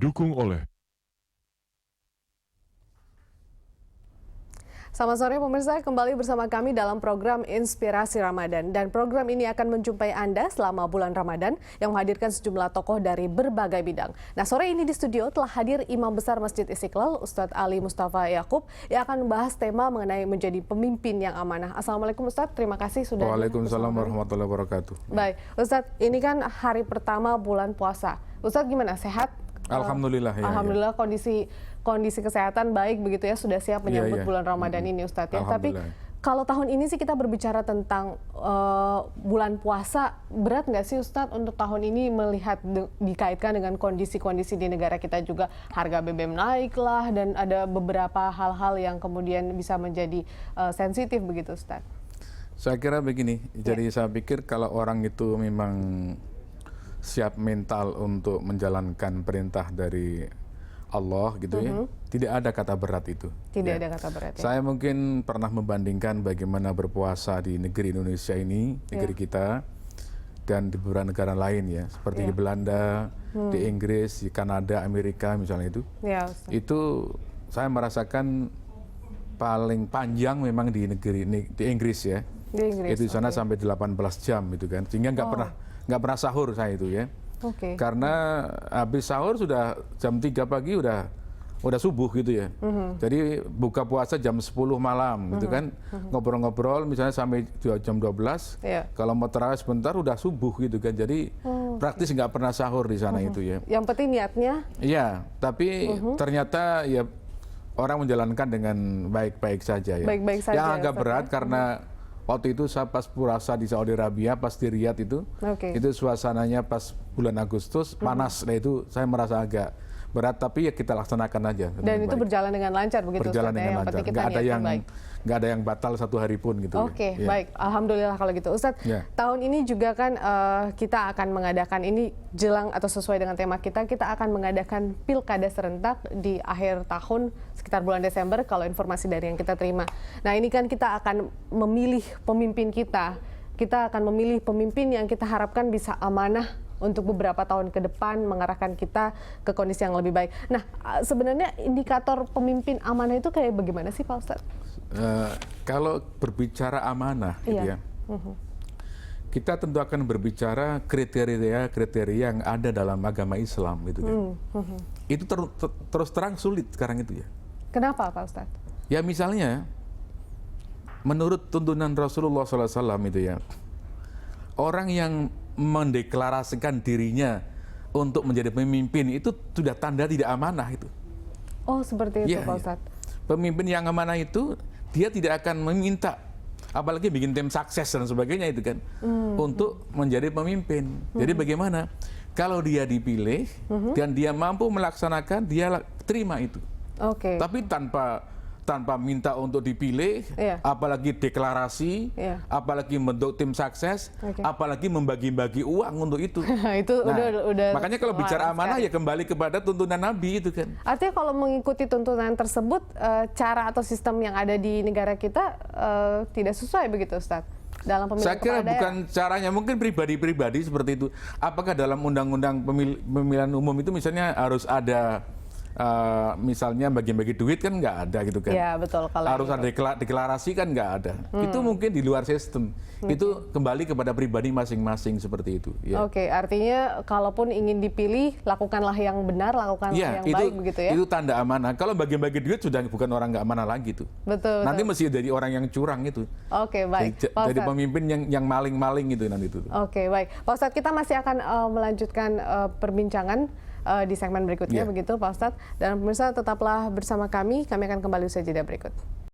didukung oleh Selamat sore pemirsa, kembali bersama kami dalam program Inspirasi Ramadan. Dan program ini akan menjumpai Anda selama bulan Ramadan yang menghadirkan sejumlah tokoh dari berbagai bidang. Nah, sore ini di studio telah hadir Imam Besar Masjid Istiqlal, Ustadz Ali Mustafa Yaakub, yang akan membahas tema mengenai menjadi pemimpin yang amanah. Assalamualaikum Ustadz, terima kasih sudah. Waalaikumsalam warahmatullahi wabarakatuh. Baik, Ustadz, ini kan hari pertama bulan puasa. Ustadz gimana, sehat? Alhamdulillah ya. Alhamdulillah kondisi kesehatan baik begitu ya, sudah siap menyambut bulan Ramadan ini Ustadz ya. Tapi kalau tahun ini sih kita berbicara tentang bulan puasa, berat nggak sih Ustadz untuk tahun ini melihat dikaitkan dengan kondisi-kondisi di negara kita juga, harga BBM naik lah dan ada beberapa hal-hal yang kemudian bisa menjadi sensitif begitu Ustadz. Saya kira begini, jadi saya pikir kalau orang itu memang siap mental untuk menjalankan perintah dari Allah gitu ya, tidak ada kata berat itu. Tidak ada kata berat ya. Saya mungkin pernah membandingkan bagaimana berpuasa di negeri Indonesia ini, negeri kita, dan di beberapa negara lain ya, seperti di Belanda, di Inggris, di Kanada, Amerika misalnya itu. Itu saya merasakan paling panjang memang di Inggris ya. Di Inggris, itu di sana sampai 18 jam itu kan, sehingga nggak pernah sahur saya itu ya. Karena habis sahur sudah jam 3 pagi udah subuh gitu ya. Jadi buka puasa jam 10 malam gitu kan. Ngobrol-ngobrol misalnya sampai jam 12. Kalau mau tarawih sebentar udah subuh gitu kan. Jadi praktis nggak pernah sahur di sana itu ya. Yang penting niatnya? Iya, tapi ternyata ya orang menjalankan dengan baik-baik saja ya. Baik-baik saja. Yang agak berat karena waktu itu saya pas puasa di Saudi Arabia, pas di Riyadh itu suasananya pas bulan Agustus panas, nah itu saya merasa agak berat, tapi ya kita laksanakan aja. Dan itu berjalan dengan lancar begitu? Berjalan dengan lancar, nggak ada yang batal satu hari pun gitu. Baik, alhamdulillah kalau gitu. Ustadz, tahun ini juga kan kita akan mengadakan ini jelang atau sesuai dengan tema kita akan mengadakan pilkada serentak di akhir tahun sekitar bulan Desember kalau informasi dari yang kita terima. Nah ini kan kita akan memilih pemimpin kita akan memilih pemimpin yang kita harapkan bisa amanah untuk beberapa tahun ke depan mengarahkan kita ke kondisi yang lebih baik. Nah, sebenarnya indikator pemimpin amanah itu kayak bagaimana sih Pak Ustadz? Kalau berbicara amanah, gitu ya, kita tentu akan berbicara kriteria yang ada dalam agama Islam, gitu kan. Itu terus terang sulit sekarang itu ya. Kenapa Pak Ustadz? Ya misalnya, menurut tuntunan Rasulullah SAW itu ya, orang yang mendeklarasikan dirinya untuk menjadi pemimpin itu sudah tanda tidak amanah itu. Oh seperti itu Pak Ustadz. Pemimpin yang amanah itu dia tidak akan meminta, apalagi bikin tim sukses dan sebagainya itu kan, untuk menjadi pemimpin. Jadi bagaimana? Kalau dia dipilih dan dia mampu melaksanakan, dia terima itu. Tapi tanpa minta untuk dipilih, apalagi deklarasi, apalagi membentuk tim sukses, apalagi membagi-bagi uang untuk itu. udah makanya kalau bicara amanah ya kembali kepada tuntunan Nabi itu kan. Artinya kalau mengikuti tuntunan tersebut, cara atau sistem yang ada di negara kita tidak sesuai begitu Ustadz? Dalam saya kira bukan caranya, mungkin pribadi-pribadi seperti itu. Apakah dalam undang-undang pemilihan umum itu misalnya harus ada misalnya bagi-bagi duit kan nggak ada gitu kan. Ya, betul, kalau harus ada deklarasi kan nggak ada. Itu mungkin di luar sistem. Itu kembali kepada pribadi masing-masing seperti itu. Ya. Artinya kalaupun ingin dipilih, lakukanlah yang benar, lakukanlah yang baik begitu ya. Itu tanda amanah. Kalau bagi-bagi duit sudah bukan orang nggak amanah lagi tuh. Betul. Nanti mesti jadi orang yang curang itu. Baik. Jadi pemimpin yang maling-maling itu nanti itu. Baik. Pak Ustadz, kita masih akan melanjutkan perbincangan di segmen berikutnya begitu Pak Ustadz. Dan pemirsa tetaplah bersama kami akan kembali usai jeda berikut.